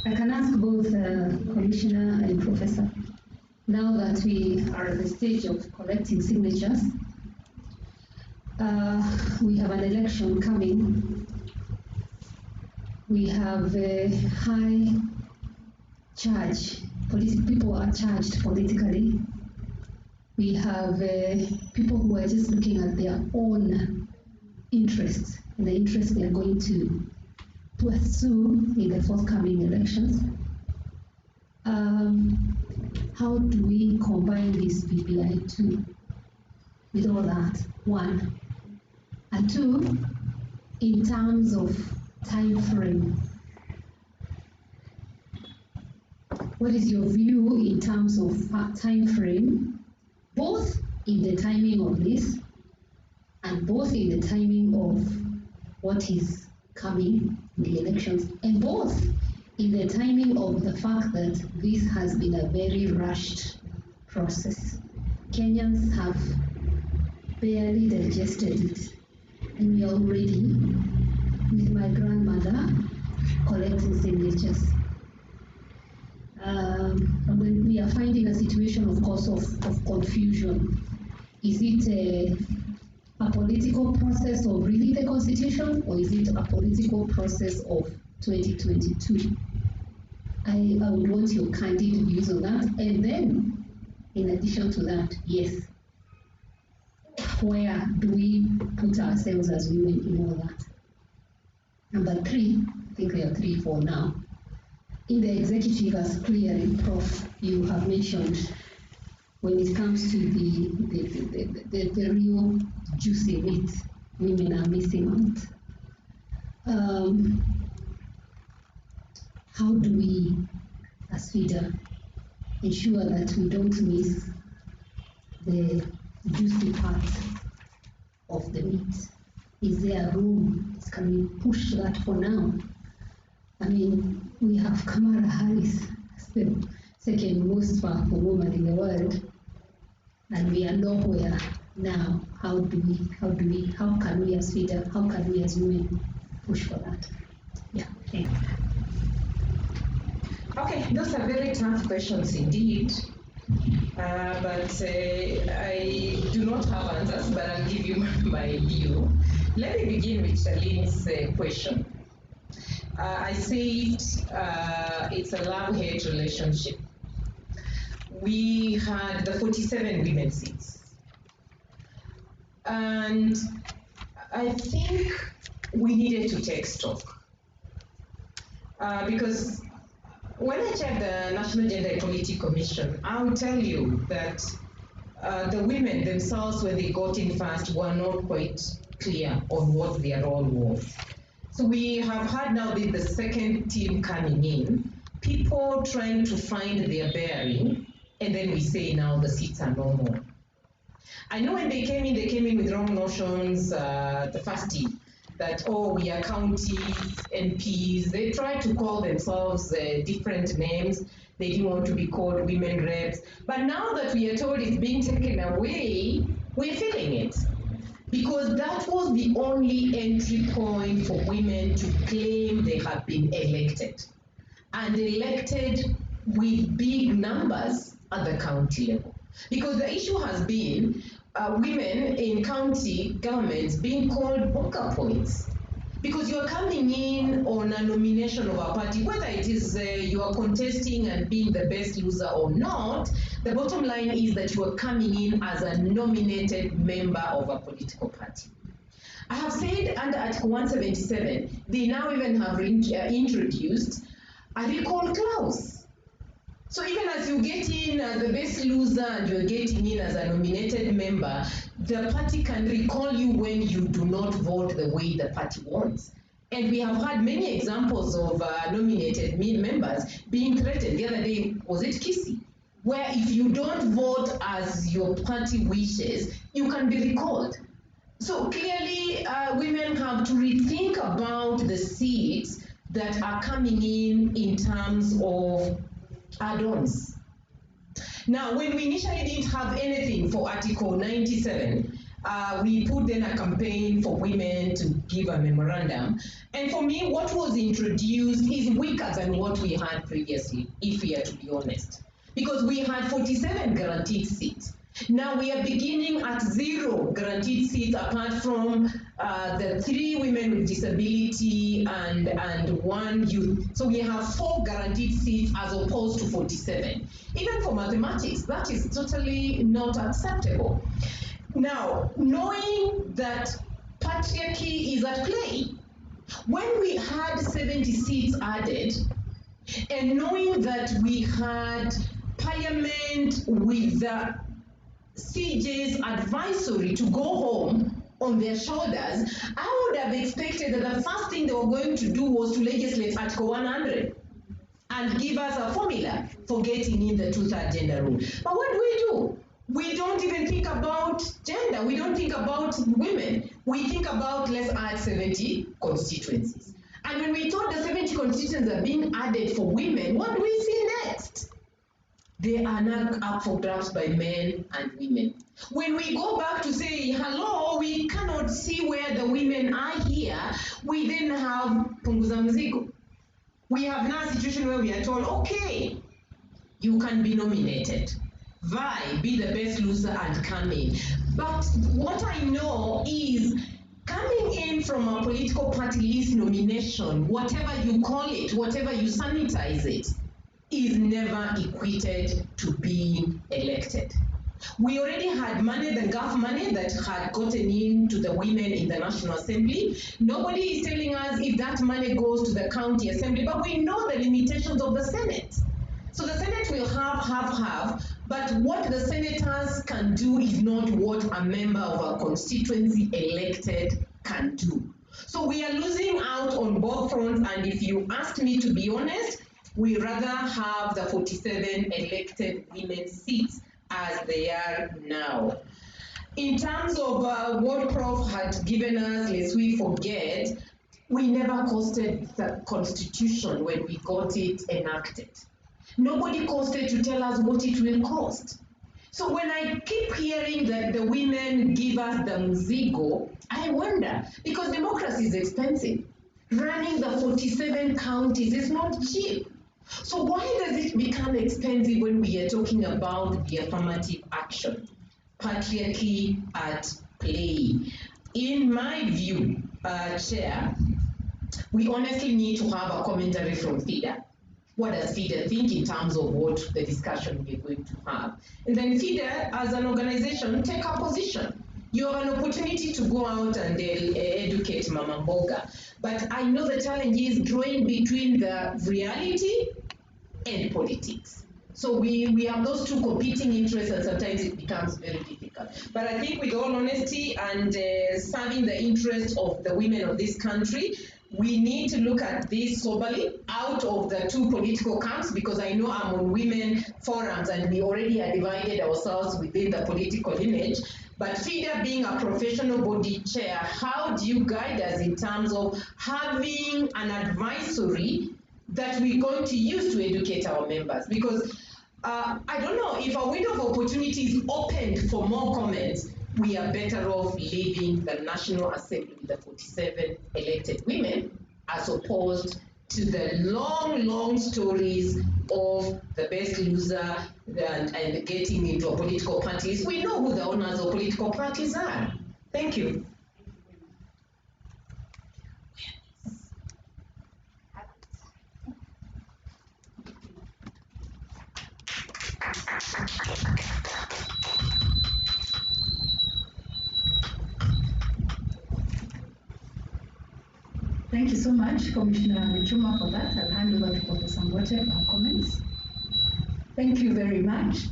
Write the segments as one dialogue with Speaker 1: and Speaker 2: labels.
Speaker 1: I can ask both Commissioner and Professor. Now that we are at the stage of collecting signatures, we have an election coming. We have a high charge. People are charged politically. We have people who are just looking at their own interests, and the interests they are going to pursue in the forthcoming elections. How do we combine this BBI2 with all that? One. And two, in terms of time frame, what is your view in terms of time frame, both in the timing of this and both in the timing of what is coming in the elections, and both in the timing of the fact that this has been a very rushed process? Kenyans have barely digested it, and we are already, with my grandmother, collecting signatures. We are finding a situation, of course, of confusion. Is it a political process of really the Constitution, or is it a political process of 2022? I would want your candid views on that. And then, in addition to that, yes, where do we put ourselves as women in all that? Number three, I think there are 3, 4 now. In the executive, as clearly, Prof, you have mentioned, when it comes to the real juicy meat, women are missing out. How do we, as Fida, ensure that we don't miss the juicy part of the meat? Is there room? Can we push that for now? I mean, we have Kamala Harris, the second most powerful woman in the world, and we are nowhere now. How can we as Fida, how can we as women push for that? Yeah, thank you.
Speaker 2: Okay, those are very tough questions indeed, but I do not have answers, but I'll give you my view. Let me begin with Charlene's question. I said it's a love-hate relationship. We had the 47 women seats, and I think we needed to take stock because when I checked the National Gender Equality Commission, I will tell you that the women themselves, when they got in first, were not quite clear on what their role was. So we have had now the second team coming in, people trying to find their bearing, and then we say now the seats are no more. I know when they came in with wrong notions, the first team, that, oh, we are county MPs. They tried to call themselves different names. They didn't want to be called women reps. But now that we are told it's being taken away, we're feeling it. Because that was the only entry point for women to claim they have been elected. And elected with big numbers at the county level. Because the issue has been women in county governments being called bunker points. Because you are coming in on a nomination of a party, whether it is you are contesting and being the best loser or not, the bottom line is that you are coming in as a nominated member of a political party. I have said under Article 177, they now even have introduced a recall clause. So even as you get in as the best loser and you're getting in as a nominated member, the party can recall you when you do not vote the way the party wants. And we have had many examples of nominated members being threatened. The other day, was it Kisii? Where if you don't vote as your party wishes, you can be recalled. So clearly, women have to rethink about the seats that are coming in terms of add-ons. Now, when we initially didn't have anything for Article 97, We put then a campaign for women to give a memorandum. And for me, what was introduced is weaker than what we had previously, if we are to be honest. Because we had 47 guaranteed seats. Now we are beginning at 0 guaranteed seats apart from the 3 women with disability and 1 youth. So we have 4 guaranteed seats as opposed to 47. Even for mathematics, that is totally not acceptable. Now, knowing that patriarchy is at play, when we had 70 seats added, and knowing that we had Parliament with the CJ's advisory to go home on their shoulders, I would have expected that the first thing they were going to do was to legislate Article 100 and give us a formula for getting in the 2/3 gender rule. But what do? We don't even think about gender. We don't think about women. We think about let's add 70 constituencies. And when we thought the 70 constituencies are being added for women, what do we see next? They are now up for grabs by men and women. When we go back to say, hello, we cannot see where the women are here, we then have punguza mzigo. We have now a situation where we are told, okay, you can be nominated. Vie, be the best loser and come in. But what I know is coming in from a political party list nomination, whatever you call it, whatever you sanitize it, is never equated to being elected. We already had money, the GAF money that had gotten into the women in the National Assembly. Nobody is telling us if that money goes to the county assembly, but we know the limitations of the Senate. So the Senate will have, but what the senators can do is not what a member of a constituency elected can do. So we are losing out on both fronts, and if you ask me to be honest, we rather have the 47 elected women seats as they are now. In terms of what Prof had given us, lest we forget, we never costed the Constitution when we got it enacted. Nobody costed to tell us what it will cost. So when I keep hearing that the women give us the mzigo, I wonder, because democracy is expensive. Running the 47 counties is not cheap. So why does it become expensive when we are talking about the affirmative action? Patriarchy at play. In my view, Chair, we honestly need to have a commentary from Fida. What does Fida think in terms of what the discussion we're going to have? And then Fida, as an organization, take a position. You have an opportunity to go out and educate Mama Mboga. But I know the challenge is drawing between the reality and politics. So we have those two competing interests, and sometimes it becomes very difficult. But I think with all honesty and serving the interests of the women of this country, we need to look at this soberly out of the two political camps, because I know I'm on women forums and we already have divided ourselves within the political image. But FIDA being a professional body chair, how do you guide us in terms of having an advisory that we're going to use to educate our members? Because I don't know, if a window of opportunity is opened for more comments, we are better off leaving the National Assembly with the 47 elected women as opposed to the long stories of the best loser and getting into a political parties. We know who the owners of political parties are. Thank you.
Speaker 1: Thank you so much, Commissioner Lichuma, for that. I'll hand over to Professor Mbote for comments. Thank you very much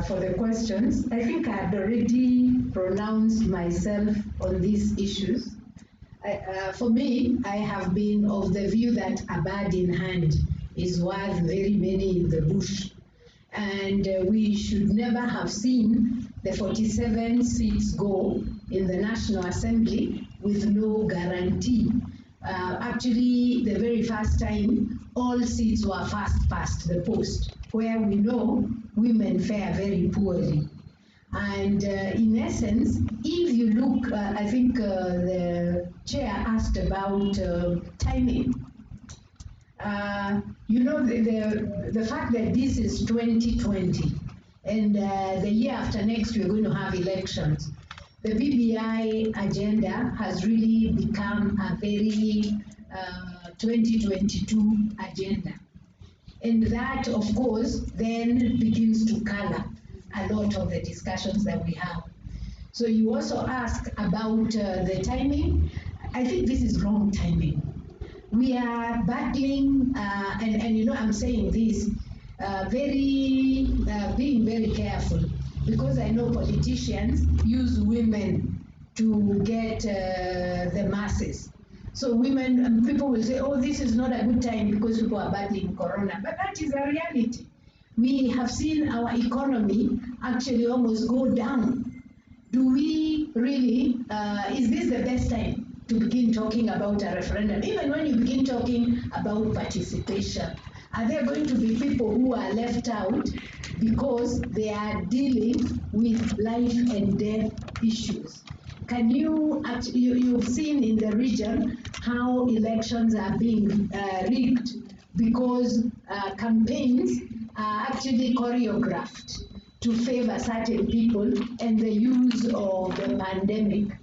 Speaker 1: for the questions. I think I had already pronounced myself on these issues. For me, I have been of the view that a bird in hand is worth very many in the bush. And we should never have seen the 47 seats go in the National Assembly with no guarantee. Actually, the very first time, all seats were first past the post, where we know women fare very poorly.
Speaker 3: And in essence, if you look, I think the chair asked about timing. You know, the fact that this is 2020 and the year after next we're going to have elections, the BBI agenda has really become a very 2022 agenda. And that, of course, then begins to color a lot of the discussions that we have. So you also ask about the timing. I think this is wrong timing. We are battling, and you know, I'm saying this being very careful, because I know politicians use women to get the masses. So women, people will say, oh, this is not a good time because people are battling corona. But that is a reality. We have seen our economy actually almost go down. Do we really, is this the best time to begin talking about a referendum? Even when you begin talking about participation, are there going to be people who are left out because they are dealing with life and death issues? Can you, you've seen in the region how elections are being rigged because campaigns are actually choreographed to favor certain people and the use of the pandemic.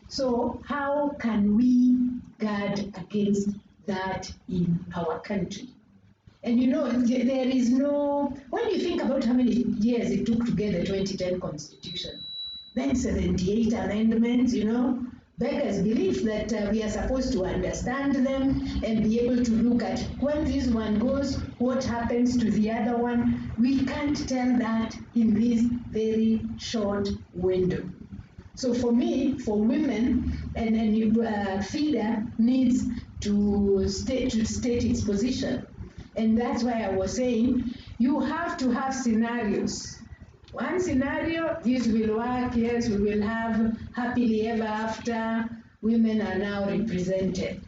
Speaker 3: So how can we guard against that in our country? And you know, there is no, when you think about how many years it took to get the 2010 Constitution, then 78 amendments, you know, beggars believe that we are supposed to understand them and be able to look at when this one goes, what happens to the other one. We can't tell that in this very short window. So for me, for women, and FIDA needs to state its position. And that's why I was saying, you have to have scenarios. One scenario, this will work, yes, we will have happily ever after, women are now represented.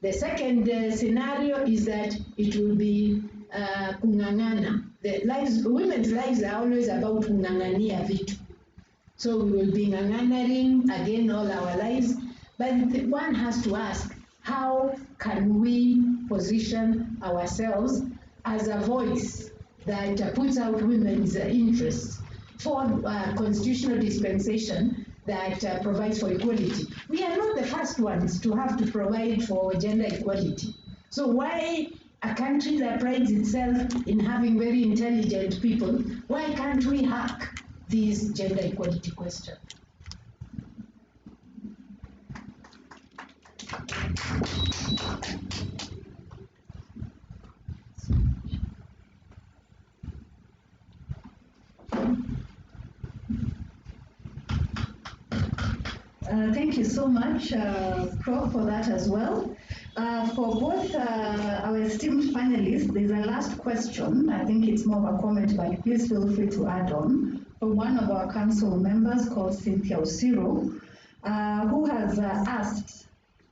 Speaker 3: The second scenario is that it will be kung'ang'ana. Women's lives are always about kung'ang'ania vitu. So we will be ng'ang'anaring again all our lives. But one has to ask, how can we position ourselves as a voice that puts out women's interests for constitutional dispensation that provides for equality? We are not the first ones to have to provide for gender equality. So why a country that prides itself in having very intelligent people, why can't we hack this gender equality question?
Speaker 4: Thank you so much, Prof, for that as well. For both our esteemed panelists, there's a last question. I think it's more of a comment, but please feel free to add on. From one of our council members called Cynthia Osiro, who has asked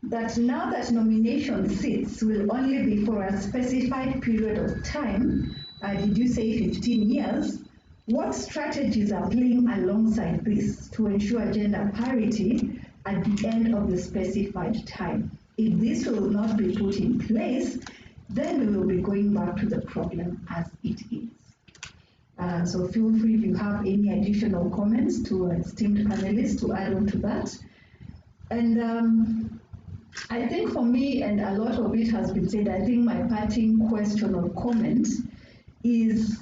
Speaker 4: that now that nomination seats will only be for a specified period of time, did you say 15 years? What strategies are playing alongside this to ensure gender parity at the end of the specified time? If this will not be put in place, then we will be going back to the problem as it is. So feel free if you have any additional comments to esteemed panelists to add on to that. And I think for me, and a lot of it has been said, I think my parting question or comment is,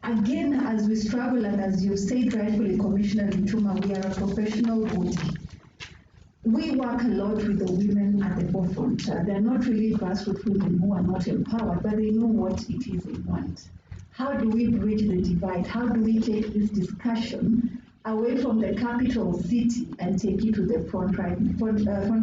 Speaker 4: again, as we struggle, and as you said rightfully, Commissioner Lichuma, we are a professional body. We work a lot with the women at the forefront. They're not really grassroots women who are not empowered, but they know what it is they want. How do we bridge the divide? How do we take this discussion away from the capital city and take it to the front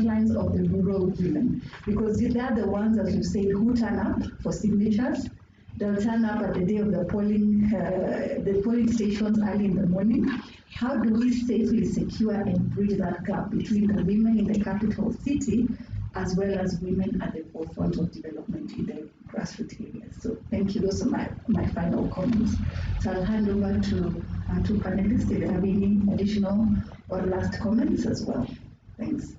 Speaker 4: lines of the rural women? Because they're the ones, as you said, who turn up for signatures. They'll turn up at the day of the polling stations early in the morning. How do we safely secure and bridge that gap between the women in the capital city as well as women at the forefront of development in the grassroots areas? So thank you. Those are my final comments. So I'll hand over to our two panelists if they have any additional or last comments as well. Thanks.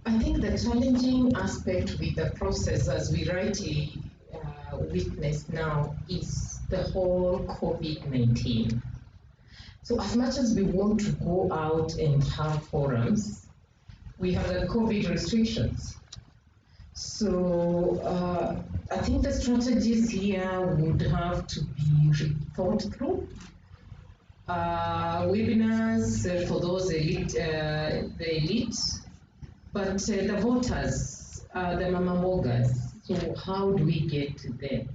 Speaker 2: I think the challenging aspect with the process, as we rightly witness now, is the whole COVID-19. So as much as we want to go out and have forums, we have the COVID restrictions. So I think the strategies here would have to be thought through. Webinars for those the elite, but the voters, the mama mogas, so how do we get to them?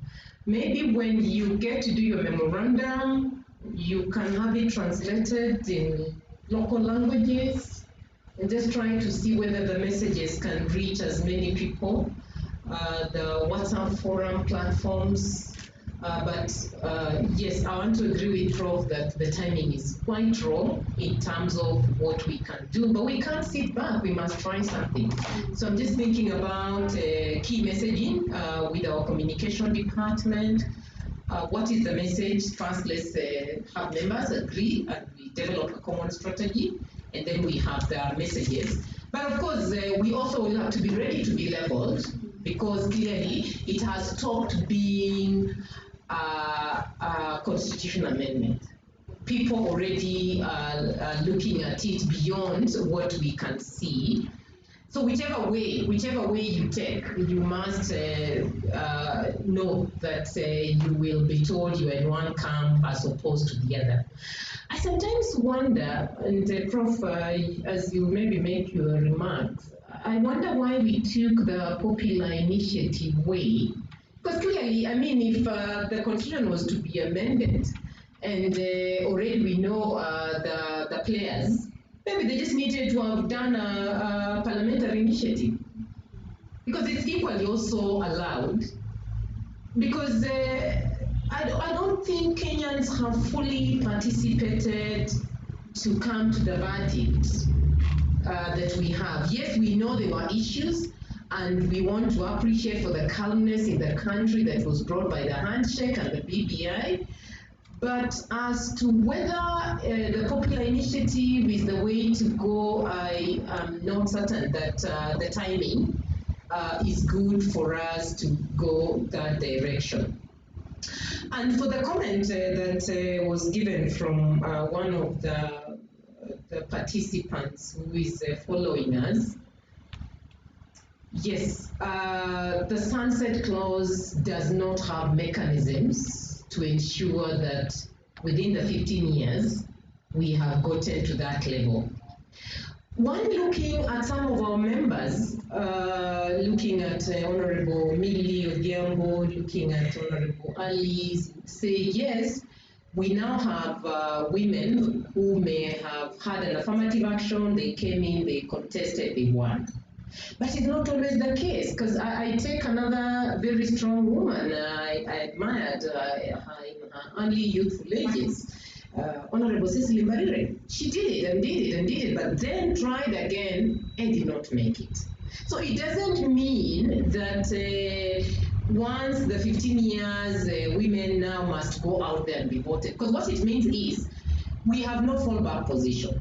Speaker 2: Maybe when you get to do your memorandum, you can have it translated in local languages and just try to see whether the messages can reach as many people. The WhatsApp forum platforms. Yes, I want to agree with Prof that the timing is quite wrong in terms of what we can do, but we can't sit back, we must try something. So I'm just thinking about key messaging with our communication department. What is the message? First, let's have members agree and we develop a common strategy, and then we have the messages. But of course, we also will have to be ready to be leveled, because clearly it has stopped being a constitutional amendment. People already are looking at it beyond what we can see. So whichever way you take, you must know that you will be told you are in one camp as opposed to the other. I sometimes wonder, and Prof, as you maybe make your remarks, I wonder why we took the popular initiative way. Because clearly, I mean, if the constitution was to be amended, and already we know the players, maybe they just needed to have done a parliamentary initiative. Because it's equally also allowed. Because I don't think Kenyans have fully participated to come to the verdict that we have. Yes, we know there were issues, and we want to appreciate for the calmness in the country that was brought by the handshake and the BBI. But as to whether the popular initiative is the way to go, I am not certain that the timing is good for us to go that direction. And for the comment that was given from one of the participants who is following us, yes, the sunset clause does not have mechanisms to ensure that within the 15 years we have gotten to that level. One looking at some of our members, looking at Honorable Millie Odhiambo, looking at Honorable Alice, say yes, we now have women who may have had an affirmative action, they came in, they contested, they won. But it's not always the case, because I take another very strong woman I admired her in her early youthful ages, Honorable Cecily Mbarire. She did it and did it and did it, but then tried again and did not make it. So it doesn't mean that once the 15 years, women now must go out there and be voted, because what it means is we have no fallback position.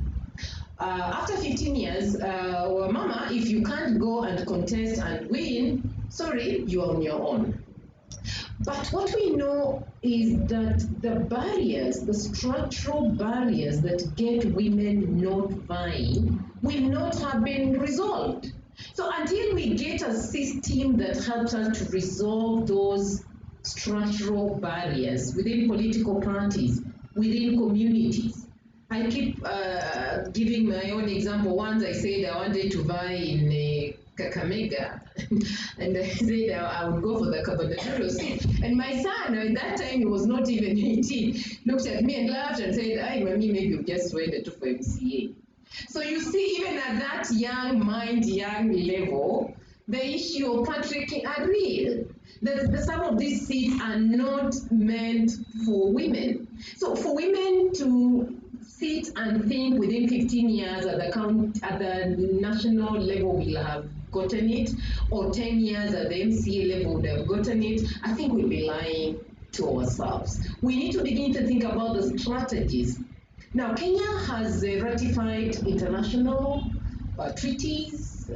Speaker 2: After 15 years, well, Mama, if you can't go and contest and win, sorry, you're on your own. But what we know is that the barriers, the structural barriers that get women not vying will not have been resolved. So until we get a system that helps us to resolve those structural barriers within political parties, within communities, I keep giving my own example. Once I said I wanted to vie in Kakamega, and I said I would go for the gubernatorial seat. And my son, at that time he was not even 18, looked at me and laughed and said, "Ay, mommy, maybe you just went to for MCA." So you see, even at that young mind, young level, the issue of patriarchy are real. Some of these seats are not meant for women. So for women to sit and think within 15 years at the national level we'll have gotten it, or 10 years at the MCA level would have gotten it, I think we'll be lying to ourselves. We need to begin to think about the strategies. Now, Kenya has ratified international treaties,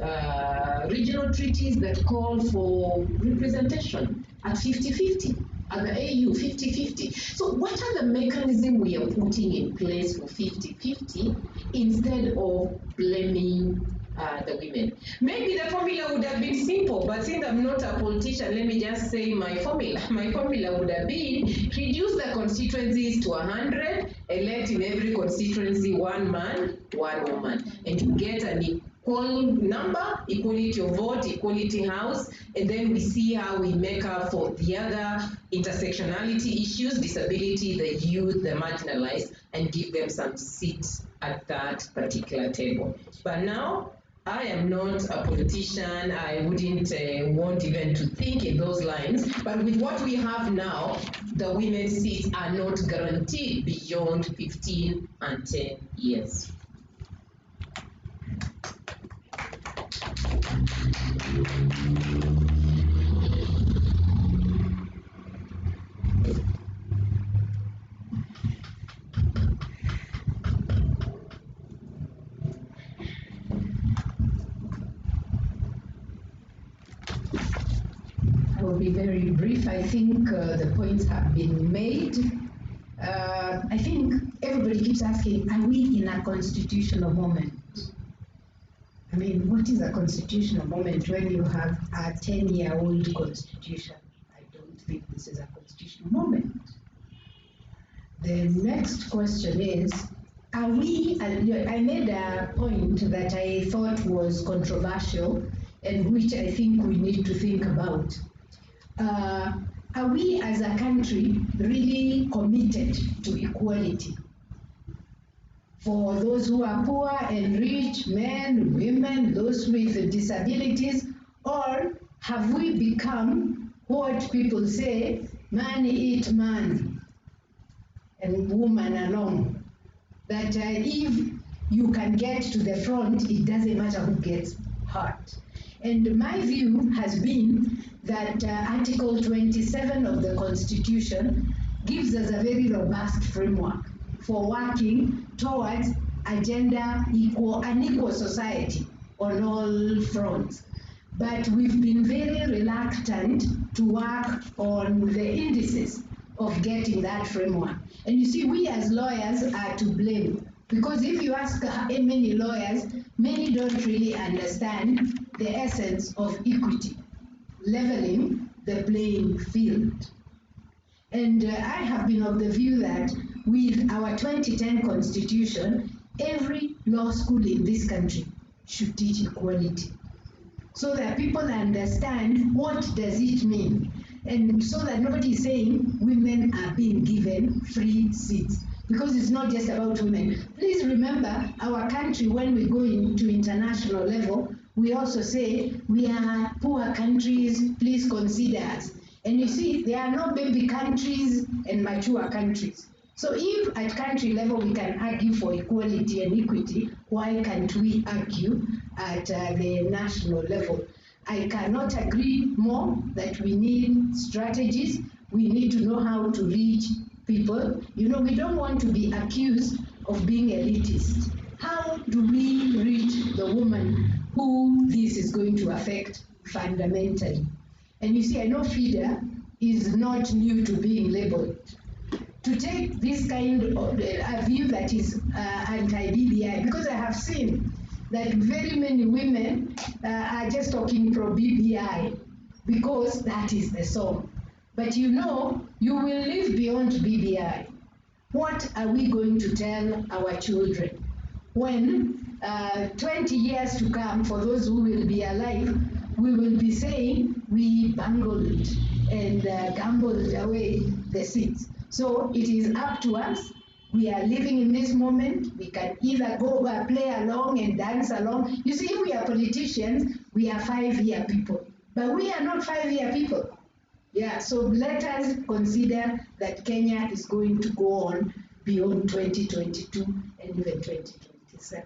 Speaker 2: regional treaties that call for representation at 50-50, at the AU 50-50. So what are the mechanisms we are putting in place for 50-50 instead of blaming the women? Maybe the formula would have been simple, but since I'm not a politician, let me just say my formula. My formula would have been reduce the constituencies to 100, elect in every constituency 1 man, 1 woman, and you get an equal number, equality of vote, equality house, and then we see how we make up for the other intersectionality issues, disability, the youth, the marginalized, and give them some seats at that particular table. But now, I am not a politician. I wouldn't want even to think in those lines. But with what we have now, the women's seats are not guaranteed beyond 15 and 10 years.
Speaker 3: I will be very brief. I think the points have been made. I think everybody keeps asking, are we in a constitutional moment? I mean, what is a constitutional moment when you have a 10-year-old constitution? I don't think this is a constitutional moment. The next question is, are we, I made a point that I thought was controversial and which I think we need to think about. Are we as a country really committed to equality for those who are poor and rich, men, women, those with disabilities, or have we become what people say, man eat man and woman alone? That if you can get to the front, it doesn't matter who gets hurt. And my view has been that Article 27 of the Constitution gives us a very robust framework for working towards a gender equal, an equal society on all fronts. But we've been very reluctant to work on the indices of getting that framework. And you see, we as lawyers are to blame, because if you ask many lawyers, many don't really understand the essence of equity, leveling the playing field. And I have been of the view that with our 2010 Constitution, every law school in this country should teach equality, so that people understand what does it mean, and so that nobody is saying women are being given free seats, because it's not just about women. Please remember, our country, when we go into international level, we also say we are poor countries, please consider us. And you see, there are no baby countries and mature countries. So if at country level we can argue for equality and equity, why can't we argue at the national level? I cannot agree more that we need strategies. We need to know how to reach people. You know, we don't want to be accused of being elitist. How do we reach the woman who this is going to affect fundamentally? And you see, I know Fida is not new to being labeled. To take this kind of a view that is anti-BBI, because I have seen that very many women are just talking pro-BBI because that is the song. But you know, you will live beyond BBI. What are we going to tell our children when 20 years to come, for those who will be alive, we will be saying we bungled and gambled away the seats? So it is up to us. We are living in this moment. We can either go play along and dance along. You see, if we are politicians, we are 5-year people. But we are not 5-year people. Yeah, so let us consider that Kenya is going to go on beyond 2022 and even 2027.